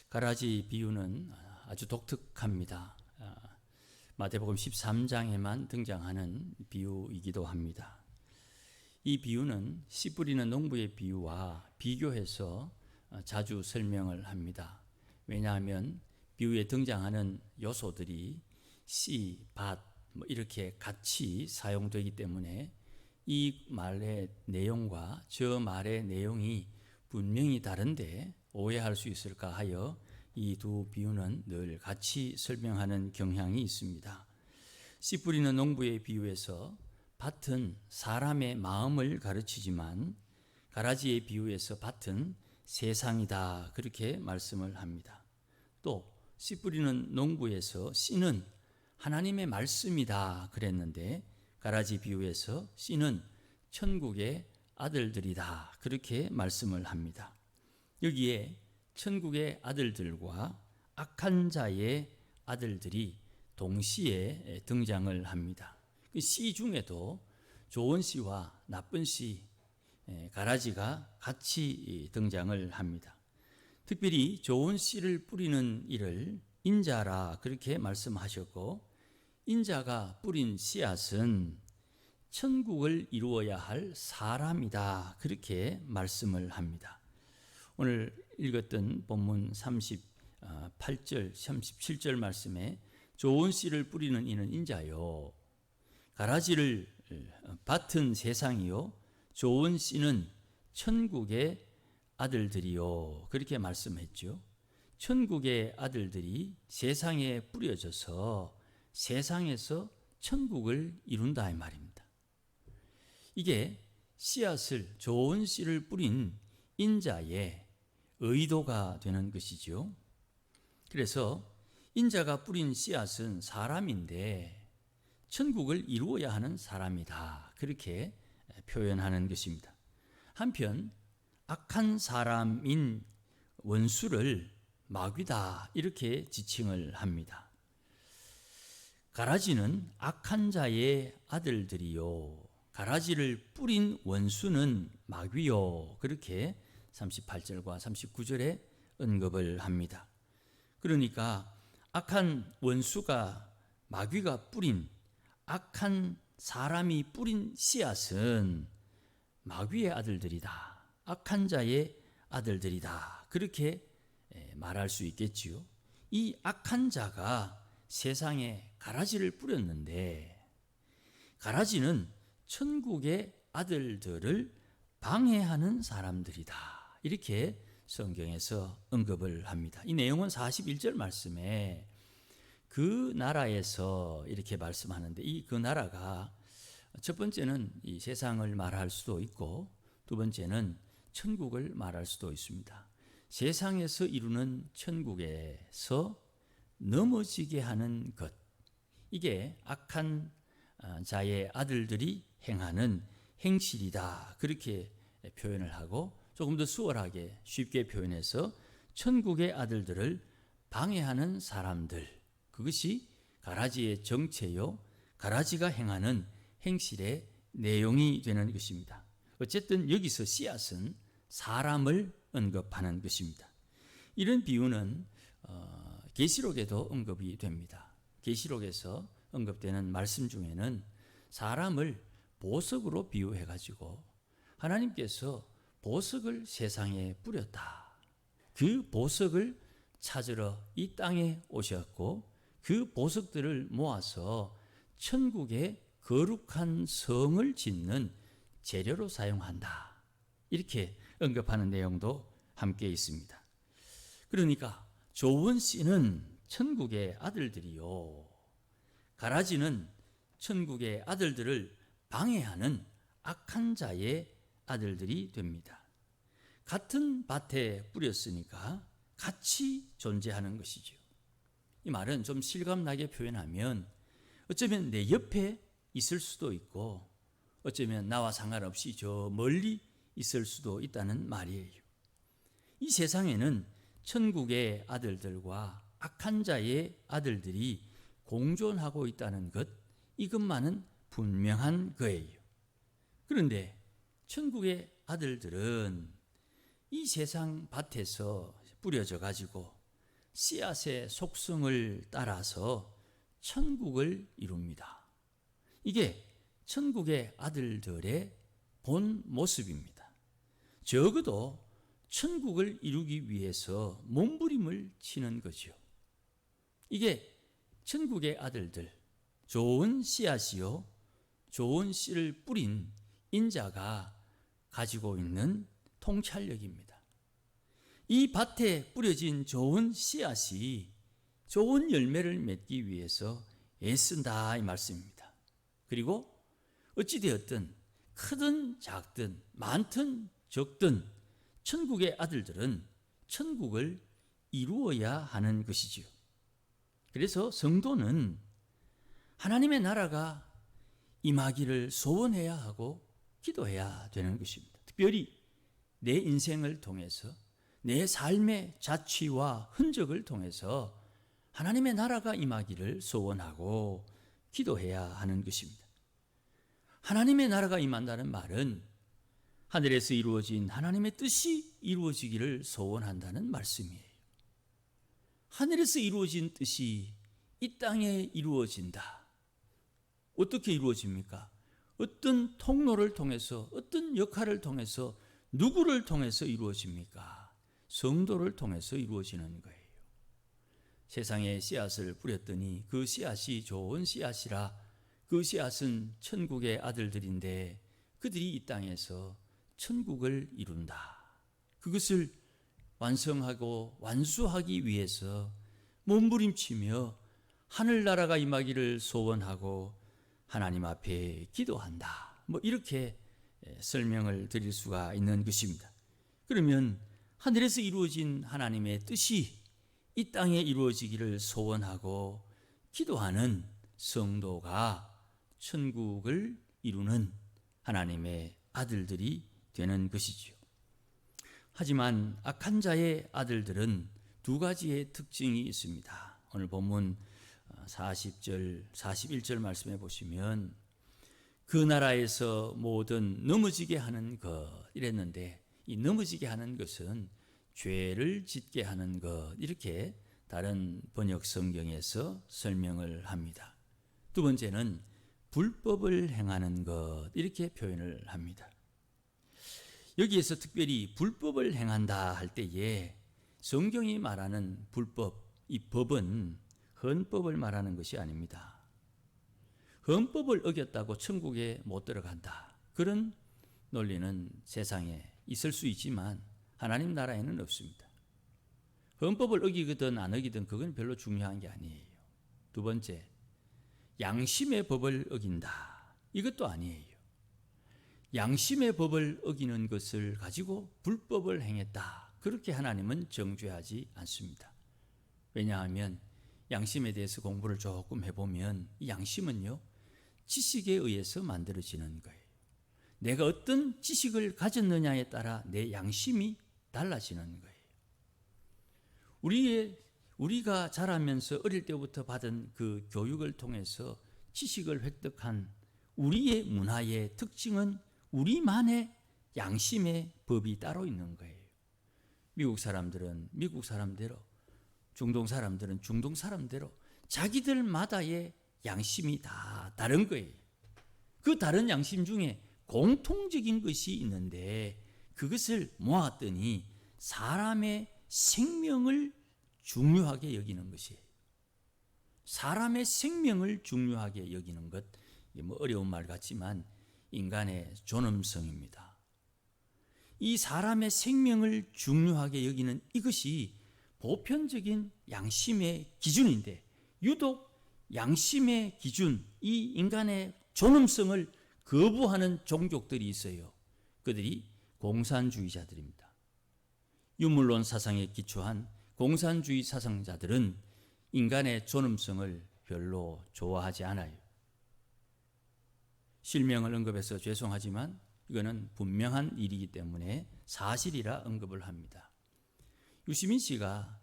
가라지 비유는 아주 독특합니다. 마태복음 13장에만 등장하는 비유이기도 합니다. 이 비유는 씨 뿌리는 농부의 비유와 비교해서 자주 설명을 합니다. 왜냐하면 비유에 등장하는 요소들이 씨, 밭 이렇게 같이 사용되기 때문에 이 말의 내용과 저 말의 내용이 분명히 다른데 오해할 수 있을까 하여 이 두 비유는 늘 같이 설명하는 경향이 있습니다. 씨 뿌리는 농부의 비유에서 밭은 사람의 마음을 가르치지만 가라지의 비유에서 밭은 세상이다 그렇게 말씀을 합니다. 또 씨 뿌리는 농부에서 씨는 하나님의 말씀이다 그랬는데 가라지 비유에서 씨는 천국의 아들들이다 그렇게 말씀을 합니다. 여기에 천국의 아들들과 악한 자의 아들들이 동시에 등장을 합니다. 그 씨 중에도 좋은 씨와 나쁜 씨, 가라지가 같이 등장을 합니다. 특별히 좋은 씨를 뿌리는 이를 인자라 그렇게 말씀하셨고, 인자가 뿌린 씨앗은 천국을 이루어야 할 사람이다 그렇게 말씀을 합니다. 오늘 읽었던 본문 38절, 37절 말씀에 좋은 씨를 뿌리는 이는 인자요, 가라지를 밭은 세상이요, 좋은 씨는 천국의 아들들이요 그렇게 말씀했죠. 천국의 아들들이 세상에 뿌려져서 세상에서 천국을 이룬다 이 말입니다. 이게 씨앗을 좋은 씨를 뿌린 인자의 의도가 되는 것이죠. 그래서 인자가 뿌린 씨앗은 사람인데 천국을 이루어야 하는 사람이다 그렇게 표현하는 것입니다. 한편 악한 사람인 원수를 마귀다 이렇게 지칭을 합니다. 가라지는 악한 자의 아들들이요, 가라지를 뿌린 원수는 마귀요 그렇게 38절과 39절에 언급을 합니다. 그러니까 악한 원수가 마귀가 뿌린 악한 사람이 뿌린 씨앗은 마귀의 아들들이다, 악한 자의 아들들이다 그렇게 말할 수 있겠지요. 이 악한 자가 세상에 가라지를 뿌렸는데 가라지는 천국의 아들들을 방해하는 사람들이다 이렇게 성경에서 언급을 합니다. 이 내용은 41절 말씀에 그 나라에서 이렇게 말씀하는데, 이 그 나라가 첫 번째는 이 세상을 말할 수도 있고 두 번째는 천국을 말할 수도 있습니다. 세상에서 이루는 천국에서 넘어지게 하는 것, 이게 악한 자의 아들들이 행하는 행실이다 그렇게 표현을 하고, 조금 더 수월하게 쉽게 표현해서 천국의 아들들을 방해하는 사람들, 그것이 가라지의 정체요, 가라지가 행하는 행실의 내용이 되는 것입니다. 어쨌든 여기서 씨앗은 사람을 언급하는 것입니다. 이런 비유는 계시록에도 언급이 됩니다. 계시록에서 언급되는 말씀 중에는 사람을 보석으로 비유해가지고 하나님께서 보석을 세상에 뿌렸다, 그 보석을 찾으러 이 땅에 오셨고 그 보석들을 모아서 천국의 거룩한 성을 짓는 재료로 사용한다 이렇게 언급하는 내용도 함께 있습니다. 그러니까 좋은 씨는 천국의 아들들이요, 가라지는 천국의 아들들을 방해하는 악한 자의 아들들이 됩니다. 같은 밭에 뿌렸으니까 같이 존재하는 것이죠. 이 말은 좀 실감나게 표현하면 어쩌면 내 옆에 있을 수도 있고 어쩌면 나와 상관없이 저 멀리 있을 수도 있다는 말이에요. 이 세상에는 천국의 아들들과 악한 자의 아들들이 공존하고 있다는 것, 이것만은 분명한 거예요. 그런데 천국의 아들들은 이 세상 밭에서 뿌려져 가지고 씨앗의 속성을 따라서 천국을 이룹니다. 이게 천국의 아들들의 본 모습입니다. 적어도 천국을 이루기 위해서 몸부림을 치는 거죠. 이게 천국의 아들들, 좋은 씨앗이요, 좋은 씨를 뿌린 인자가 가지고 있는 통찰력입니다. 이 밭에 뿌려진 좋은 씨앗이 좋은 열매를 맺기 위해서 애쓴다 이 말씀입니다. 그리고 어찌되었든 크든 작든 많든 적든 천국의 아들들은 천국을 이루어야 하는 것이지요. 그래서 성도는 하나님의 나라가 임하기를 소원해야 하고 기도해야 되는 것입니다. 특별히 내 인생을 통해서 내 삶의 자취와 흔적을 통해서 하나님의 나라가 임하기를 소원하고 기도해야 하는 것입니다. 하나님의 나라가 임한다는 말은 하늘에서 이루어진 하나님의 뜻이 이루어지기를 소원한다는 말씀이에요. 하늘에서 이루어진 뜻이 이 땅에 이루어진다. 어떻게 이루어집니까? 어떤 통로를 통해서, 어떤 역할을 통해서, 누구를 통해서 이루어집니까? 성도를 통해서 이루어지는 거예요. 세상에 씨앗을 뿌렸더니 그 씨앗이 좋은 씨앗이라 그 씨앗은 천국의 아들들인데 그들이 이 땅에서 천국을 이룬다. 그것을 완성하고 완수하기 위해서 몸부림치며 하늘나라가 임하기를 소원하고 하나님 앞에 기도한다. 이렇게 설명을 드릴 수가 있는 것입니다. 그러면 하늘에서 이루어진 하나님의 뜻이 이 땅에 이루어지기를 소원하고 기도하는 성도가 천국을 이루는 하나님의 아들들이 되는 것이지요. 하지만 악한 자의 아들들은 두 가지의 특징이 있습니다. 오늘 본문 40절, 41절 말씀해 보시면 그 나라에서 모든 넘어지게 하는 것 이랬는데 이 넘어지게 하는 것은 죄를 짓게 하는 것 이렇게 다른 번역 성경에서 설명을 합니다. 두 번째는 불법을 행하는 것 이렇게 표현을 합니다. 여기에서 특별히 불법을 행한다 할 때에 성경이 말하는 불법, 이 법은 헌법을 말하는 것이 아닙니다. 헌법을 어겼다고 천국에 못 들어간다. 그런 논리는 세상에 있을 수 있지만 하나님 나라에는 없습니다. 헌법을 어기든 안 어기든 그건 별로 중요한 게 아니에요. 두 번째, 양심의 법을 어긴다. 이것도 아니에요. 양심의 법을 어기는 것을 가지고 불법을 행했다. 그렇게 하나님은 정죄하지 않습니다. 왜냐하면 양심에 대해서 공부를 조금 해보면 이 양심은요, 지식에 의해서 만들어지는 거예요. 내가 어떤 지식을 가졌느냐에 따라 내 양심이 달라지는 거예요. 우리가 자라면서 어릴 때부터 받은 그 교육을 통해서 지식을 획득한 우리의 문화의 특징은 우리만의 양심의 법이 따로 있는 거예요. 미국 사람들은 미국 사람대로, 중동 사람들은 중동 사람대로 자기들마다의 양심이 다 다른 거예요. 그 다른 양심 중에 공통적인 것이 있는데 그것을 모았더니 사람의 생명을 중요하게 여기는 것이에요. 사람의 생명을 중요하게 여기는 것, 어려운 말 같지만 인간의 존엄성입니다. 이 사람의 생명을 중요하게 여기는 이것이 보편적인 양심의 기준인데 유독 양심의 기준, 이 인간의 존엄성을 거부하는 종족들이 있어요. 그들이 공산주의자들입니다. 유물론 사상에 기초한 공산주의 사상자들은 인간의 존엄성을 별로 좋아하지 않아요. 실명을 언급해서 죄송하지만 이거는 분명한 일이기 때문에 사실이라 언급을 합니다. 유시민 씨가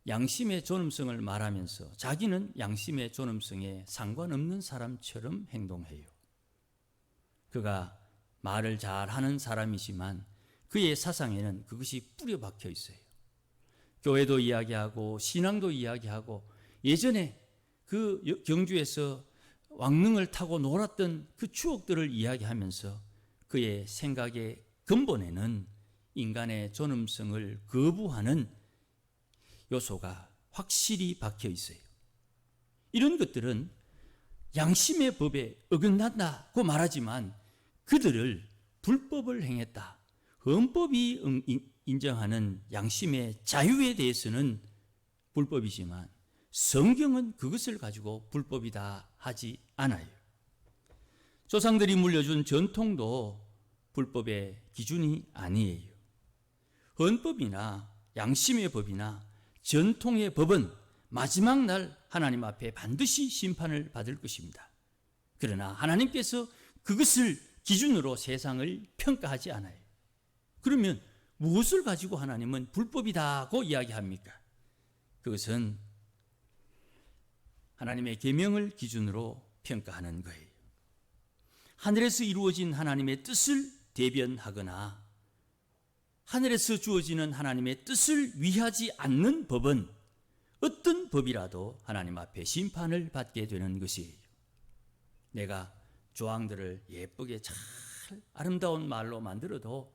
양심의 존엄성을 말하면서 자기는 양심의 존엄성에 상관없는 사람처럼 행동해요. 그가 말을 잘하는 사람이지만 그의 사상에는 그것이 뿌려박혀 있어요. 교회도 이야기하고 신앙도 이야기하고 예전에 그 경주에서 왕릉을 타고 놀았던 그 추억들을 이야기하면서 그의 생각의 근본에는 인간의 존엄성을 거부하는 요소가 확실히 박혀 있어요. 이런 것들은 양심의 법에 어긋난다고 말하지만 그들을 불법을 행했다. 헌법이 인정하는 양심의 자유에 대해서는 불법이지만 성경은 그것을 가지고 불법이다 하지 않아요. 조상들이 물려준 전통도 불법의 기준이 아니에요. 헌법이나 양심의 법이나 전통의 법은 마지막 날 하나님 앞에 반드시 심판을 받을 것입니다. 그러나 하나님께서 그것을 기준으로 세상을 평가하지 않아요. 그러면 무엇을 가지고 하나님은 불법이다고 이야기합니까? 그것은 하나님의 계명을 기준으로 평가하는 거예요. 하늘에서 이루어진 하나님의 뜻을 대변하거나 하늘에서 주어지는 하나님의 뜻을 위하지 않는 법은 어떤 법이라도 하나님 앞에 심판을 받게 되는 것이에요. 내가 조항들을 예쁘게 잘 아름다운 말로 만들어도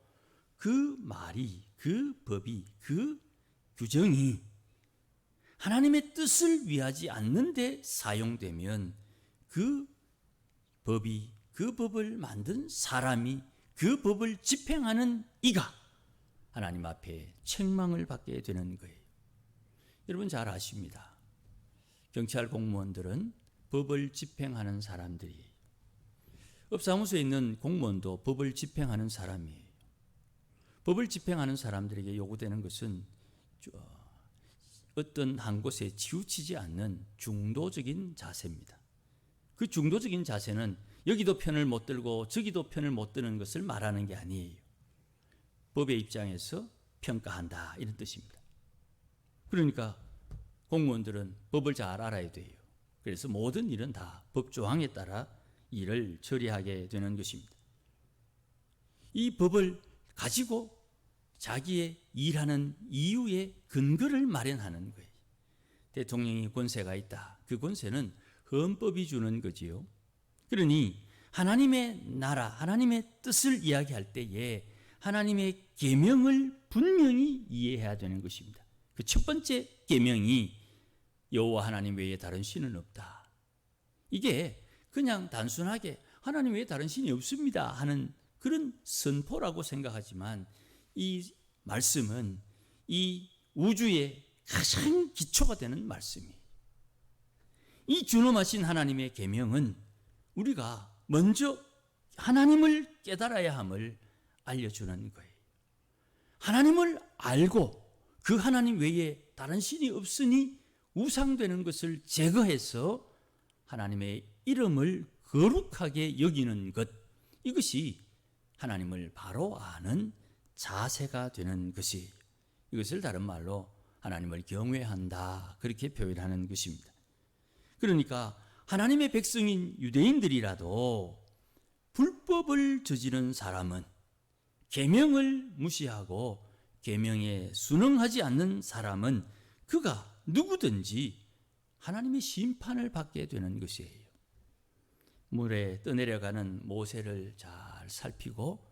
그 말이, 그 법이, 그 규정이 하나님의 뜻을 위하지 않는데 사용되면 그 법이, 그 법을 만든 사람이, 그 법을 집행하는 이가 하나님 앞에 책망을 받게 되는 거예요. 여러분 잘 아십니다. 경찰 공무원들은 법을 집행하는 사람들이에요. 업사무소에 있는 공무원도 법을 집행하는 사람이에요. 법을 집행하는 사람들에게 요구되는 것은 어떤 한 곳에 치우치지 않는 중도적인 자세입니다. 그 중도적인 자세는 여기도 편을 못 들고 저기도 편을 못 드는 것을 말하는 게 아니에요. 법의 입장에서 평가한다 이런 뜻입니다. 그러니까 공무원들은 법을 잘 알아야 돼요. 그래서 모든 일은 다 법조항에 따라 일을 처리하게 되는 것입니다. 이 법을 가지고 자기의 일하는 이유의 근거를 마련하는 거예요. 대통령이 권세가 있다. 그 권세는 헌법이 주는 거지요. 그러니 하나님의 나라, 하나님의 뜻을 이야기할 때에 하나님의 계명을 분명히 이해해야 되는 것입니다. 그 첫 번째 계명이 여호와 하나님 외에 다른 신은 없다. 이게 그냥 단순하게 하나님 외에 다른 신이 없습니다 하는 그런 선포라고 생각하지만 이 말씀은 이 우주의 가장 기초가 되는 말씀이에요. 이 준엄하신 하나님의 계명은 우리가 먼저 하나님을 깨달아야 함을 알려주는 거예요. 하나님을 알고 그 하나님 외에 다른 신이 없으니 우상되는 것을 제거해서 하나님의 이름을 거룩하게 여기는 것, 이것이 하나님을 바로 아는 자세가 되는 것이, 이것을 다른 말로 하나님을 경외한다 그렇게 표현하는 것입니다. 그러니까 하나님의 백성인 유대인들이라도 불법을 저지른 사람은, 계명을 무시하고 계명에 순응하지 않는 사람은 그가 누구든지 하나님의 심판을 받게 되는 것이에요. 물에 떠내려가는 모세를 잘 살피고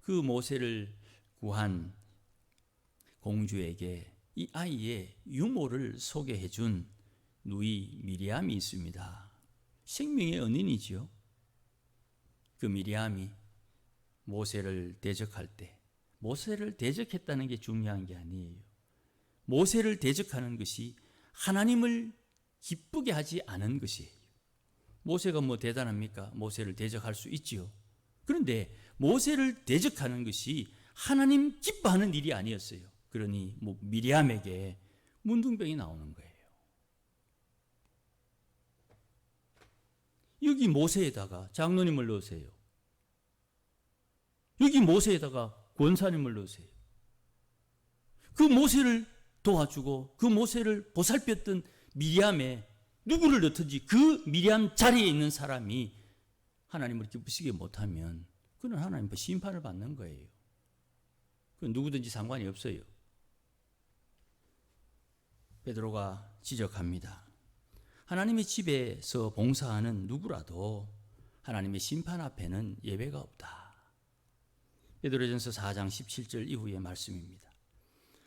그 모세를 구한 공주에게 이 아이의 유모를 소개해 준 누이 미리암이 있습니다. 생명의 은인이지요. 그 미리암이 모세를 대적할 때, 모세를 대적했다는 게 중요한 게 아니에요. 모세를 대적하는 것이 하나님을 기쁘게 하지 않은 것이에요. 모세가 뭐 대단합니까? 모세를 대적할 수 있지요. 그런데 모세를 대적하는 것이 하나님 기뻐하는 일이 아니었어요. 그러니 미리암에게 문둥병이 나오는 거예요. 여기 모세에다가 장로님을 넣으세요. 여기 모세에다가 권사님을 넣으세요. 그 모세를 도와주고 그 모세를 보살폈던 미리암에 누구를 넣든지 그 미리암 자리에 있는 사람이 하나님을 기쁘시게 못하면 그는 하나님 앞에 심판을 받는 거예요. 그건 누구든지 상관이 없어요. 베드로가 지적합니다. 하나님의 집에서 봉사하는 누구라도 하나님의 심판 앞에는 예배가 없다. 베드로전서 4장 17절 이후의 말씀입니다.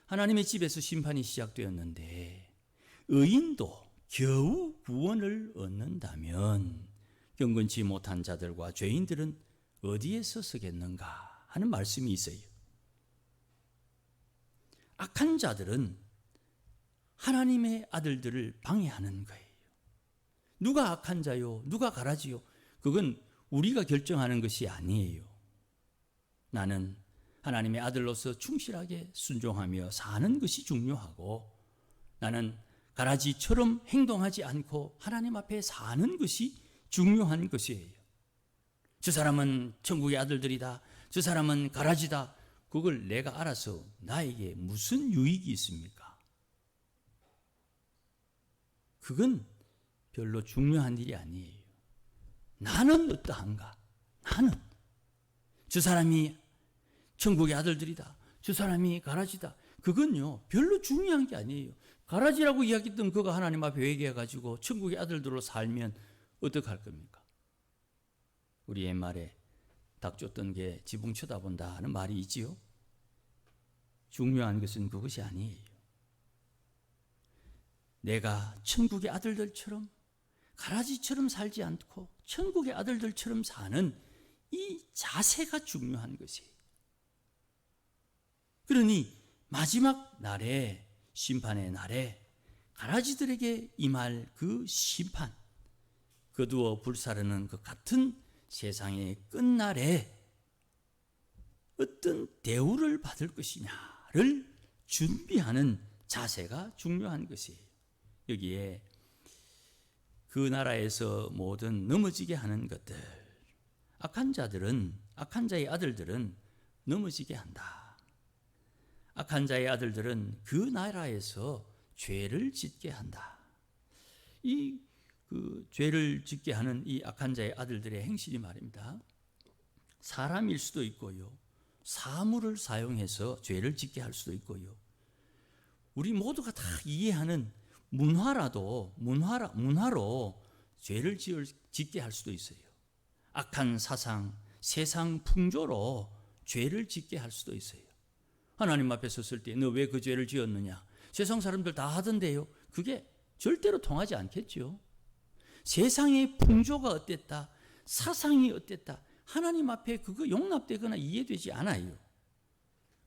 하나님의 집에서 심판이 시작되었는데 의인도 겨우 구원을 얻는다면 경건치 못한 자들과 죄인들은 어디에서 서겠는가 하는 말씀이 있어요. 악한 자들은 하나님의 아들들을 방해하는 거예요. 누가 악한 자요? 누가 가라지요? 그건 우리가 결정하는 것이 아니에요. 나는 하나님의 아들로서 충실하게 순종하며 사는 것이 중요하고, 나는 가라지처럼 행동하지 않고 하나님 앞에 사는 것이 중요한 것이에요. 저 사람은 천국의 아들들이다, 저 사람은 가라지다, 그걸 내가 알아서 나에게 무슨 유익이 있습니까? 그건 별로 중요한 일이 아니에요. 나는 어떠한가? 나는 저 사람이 천국의 아들들이다, 저 사람이 가라지다, 그건요 별로 중요한 게 아니에요. 가라지라고 이야기했던 그가 하나님 앞에 회개해가지고 천국의 아들들로 살면 어떡할 겁니까? 우리 옛말에 닭 쫓던 게 지붕 쳐다본다 하는 말이 있지요. 중요한 것은 그것이 아니에요. 내가 천국의 아들들처럼 가라지처럼 살지 않고 천국의 아들들처럼 사는 이 자세가 중요한 것이에요. 그러니 마지막 날에, 심판의 날에 가라지들에게 임할 그 심판, 거두어 불사르는 그 같은 세상의 끝날에 어떤 대우를 받을 것이냐를 준비하는 자세가 중요한 것이에요. 여기에 그 나라에서 모든 넘어지게 하는 것들, 악한 자의 아들들은 넘어지게 한다. 악한 자의 아들들은 그 나라에서 죄를 짓게 한다. 그 죄를 짓게 하는 이 악한 자의 아들들의 행실이 말입니다. 사람일 수도 있고요, 사물을 사용해서 죄를 짓게 할 수도 있고요, 우리 모두가 다 이해하는 문화로 죄를 짓게 할 수도 있어요. 악한 사상, 세상 풍조로 죄를 짓게 할 수도 있어요. 하나님 앞에 섰을 때 너 왜 그 죄를 지었느냐? 세상 사람들 다 하던데요. 그게 절대로 통하지 않겠죠. 세상의 풍조가 어땠다, 사상이 어땠다, 하나님 앞에 그거 용납되거나 이해되지 않아요.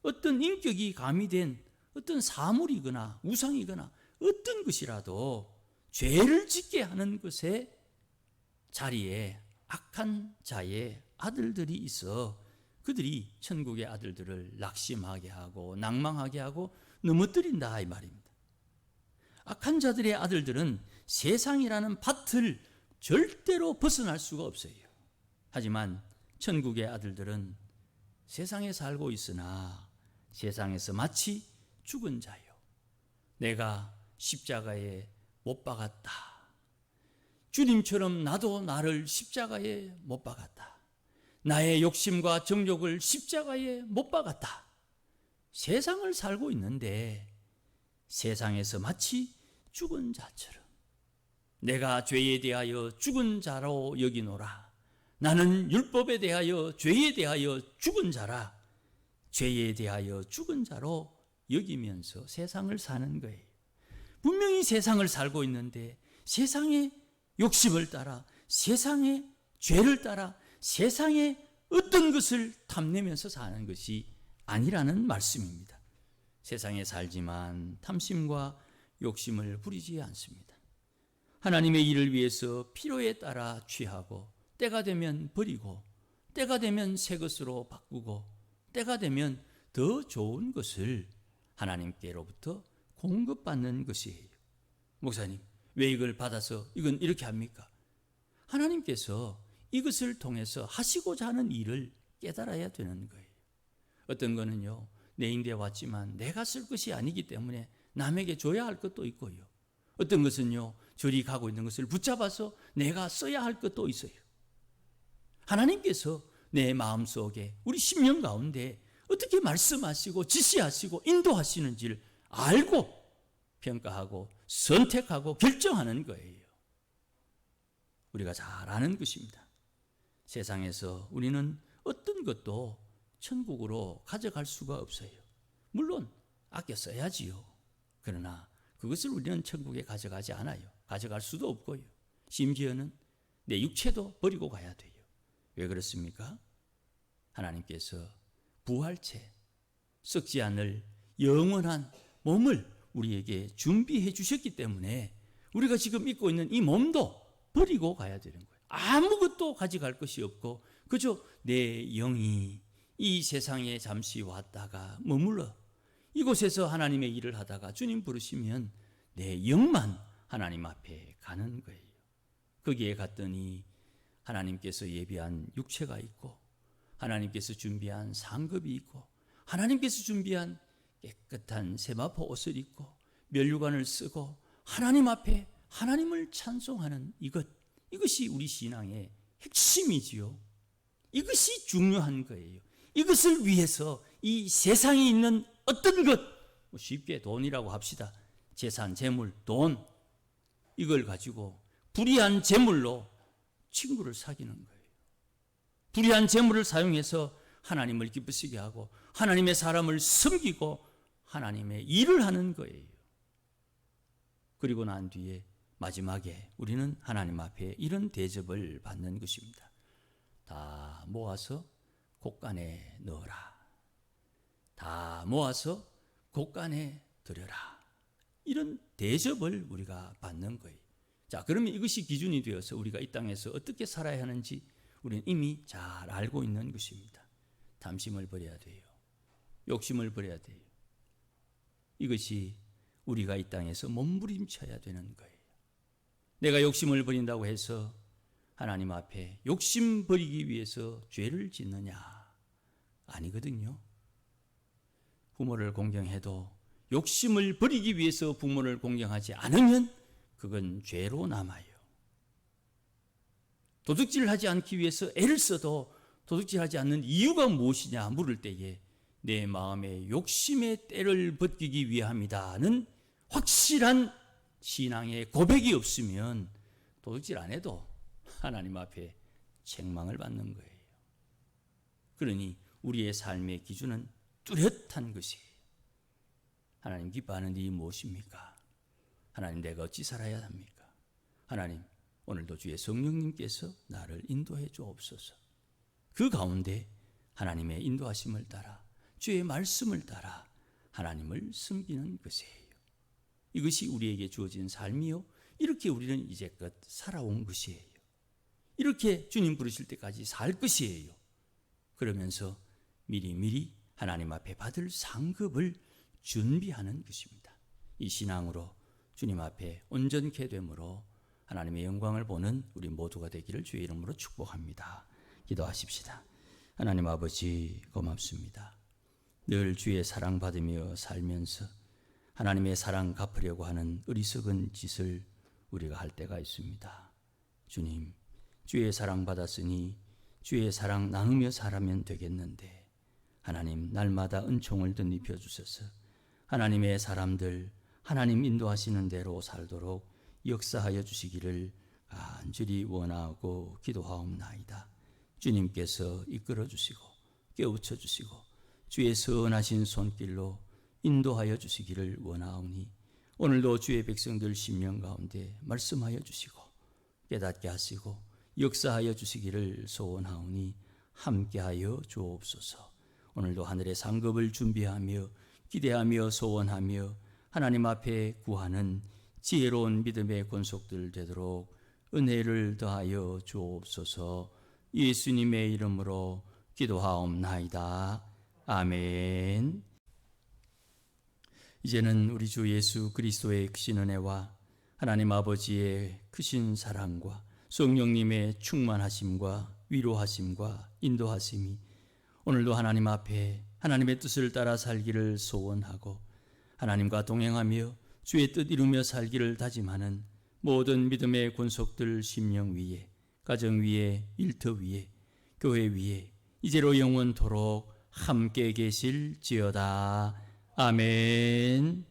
어떤 인격이 가미된 어떤 사물이거나 우상이거나 어떤 것이라도 죄를 짓게 하는 것의 자리에 악한 자의 아들들이 있어 그들이 천국의 아들들을 낙심하게 하고 낭망하게 하고 넘어뜨린다 이 말입니다. 악한 자들의 아들들은 세상이라는 밭을 절대로 벗어날 수가 없어요. 하지만 천국의 아들들은 세상에 살고 있으나 세상에서 마치 죽은 자요, 내가 십자가에 못 박았다, 주님처럼 나도 나를 십자가에 못 박았다, 나의 욕심과 정욕을 십자가에 못 박았다, 세상을 살고 있는데 세상에서 마치 죽은 자처럼 내가 죄에 대하여 죽은 자로 여기노라, 나는 율법에 대하여 죄에 대하여 죽은 자라, 죄에 대하여 죽은 자로 여기면서 세상을 사는 거예요. 분명히 세상을 살고 있는데 세상의 욕심을 따라, 세상의 죄를 따라, 세상의 어떤 것을 탐내면서 사는 것이 아니라는 말씀입니다. 세상에 살지만 탐심과 욕심을 부리지 않습니다. 하나님의 일을 위해서 필요에 따라 취하고, 때가 되면 버리고, 때가 되면 새 것으로 바꾸고, 때가 되면 더 좋은 것을 하나님께로부터 공급받는 것이에요. 목사님, 왜 이걸 받아서 이건 이렇게 합니까? 하나님께서 이것을 통해서 하시고자 하는 일을 깨달아야 되는 거예요. 어떤 거는요, 내 인대에 왔지만 내가 쓸 것이 아니기 때문에 남에게 줘야 할 것도 있고요, 어떤 것은요, 저리 가고 있는 것을 붙잡아서 내가 써야 할 것도 있어요. 하나님께서 내 마음속에, 우리 심령 가운데 어떻게 말씀하시고 지시하시고 인도하시는지를 알고 평가하고 선택하고 결정하는 거예요. 우리가 잘 아는 것입니다. 세상에서 우리는 어떤 것도 천국으로 가져갈 수가 없어요. 물론 아껴 써야지요. 그러나 그것을 우리는 천국에 가져가지 않아요. 가져갈 수도 없고요. 심지어는 내 육체도 버리고 가야 돼요. 왜 그렇습니까? 하나님께서 부활체, 썩지 않을 영원한 몸을 우리에게 준비해 주셨기 때문에 우리가 지금 입고 있는 이 몸도 버리고 가야 되는 거예요. 아무것도 가져갈 것이 없고 그저 내 영이 이 세상에 잠시 왔다가 머물러 이곳에서 하나님의 일을 하다가 주님 부르시면 내 영만 하나님 앞에 가는 거예요. 거기에 갔더니 하나님께서 예비한 육체가 있고 하나님께서 준비한 상급이 있고 하나님께서 준비한 깨끗한 세마포 옷을 입고 면류관을 쓰고 하나님 앞에 하나님을 찬송하는 이것이 우리 신앙의 핵심이지요. 이것이 중요한 거예요. 이것을 위해서 이 세상에 있는 어떤 것, 쉽게 돈이라고 합시다. 재산, 재물, 돈, 이걸 가지고 불의한 재물로 친구를 사귀는 거예요. 불의한 재물을 사용해서 하나님을 기쁘시게 하고 하나님의 사람을 섬기고 하나님의 일을 하는 거예요. 그리고 난 뒤에 마지막에 우리는 하나님 앞에 이런 대접을 받는 것입니다. 다 모아서 곳간에 넣어라. 다 모아서 곳간에 들여라. 이런 대접을 우리가 받는 거예요. 자, 그러면 이것이 기준이 되어서 우리가 이 땅에서 어떻게 살아야 하는지 우리는 이미 잘 알고 있는 것입니다. 탐심을 버려야 돼요. 욕심을 버려야 돼요. 이것이 우리가 이 땅에서 몸부림쳐야 되는 거예요. 내가 욕심을 버린다고 해서 하나님 앞에 욕심 버리기 위해서 죄를 짓느냐? 아니거든요. 부모를 공경해도 욕심을 버리기 위해서 부모를 공경하지 않으면 그건 죄로 남아요. 도둑질을 하지 않기 위해서 애를 써도 도둑질하지 않는 이유가 무엇이냐 물을 때에 내 마음의 욕심의 때를 벗기기 위함이다는 확실한 신앙의 고백이 없으면 도둑질 안 해도 하나님 앞에 책망을 받는 거예요. 그러니 우리의 삶의 기준은 뚜렷한 것이에요. 하나님 기뻐하는 일이 무엇입니까? 하나님 내가 어찌 살아야 합니까? 하나님 오늘도 주의 성령님께서 나를 인도해 주옵소서. 그 가운데 하나님의 인도하심을 따라 주의 말씀을 따라 하나님을 섬기는 것이에요. 이것이 우리에게 주어진 삶이요. 이렇게 우리는 이제껏 살아온 것이에요. 이렇게 주님 부르실 때까지 살 것이에요. 그러면서 미리미리 하나님 앞에 받을 상급을 준비하는 것입니다. 이 신앙으로 주님 앞에 온전케 되므로 하나님의 영광을 보는 우리 모두가 되기를 주의 이름으로 축복합니다. 기도하십시다. 하나님 아버지 고맙습니다. 늘 주의 사랑받으며 살면서 하나님의 사랑 갚으려고 하는 어리석은 짓을 우리가 할 때가 있습니다. 주님, 주의 사랑 받았으니 주의 사랑 나누며 살아면 되겠는데 하나님 날마다 은총을 덧입혀 주셔서 하나님의 사람들 하나님 인도하시는 대로 살도록 역사하여 주시기를 간절히 원하고 기도하옵나이다. 주님께서 이끌어 주시고 깨우쳐 주시고 주의 선하신 손길로 인도하여 주시기를 원하오니 오늘도 주의 백성들 심령 가운데 말씀하여 주시고 깨닫게 하시고 역사하여 주시기를 소원하오니 함께하여 주옵소서. 오늘도 하늘의 상급을 준비하며 기대하며 소원하며 하나님 앞에 구하는 지혜로운 믿음의 권속들 되도록 은혜를 더하여 주옵소서. 예수님의 이름으로 기도하옵나이다. 아멘. 이제는 우리 주 예수 그리스도의 크신 은혜와 하나님 아버지의 크신 사랑과 성령님의 충만하심과 위로하심과 인도하심이 오늘도 하나님 앞에 하나님의 뜻을 따라 살기를 소원하고 하나님과 동행하며 주의 뜻 이루며 살기를 다짐하는 모든 믿음의 권속들 심령 위에 가정 위에 일터 위에 교회 위에 이제로 영원토록 함께 계실지어다. 아멘.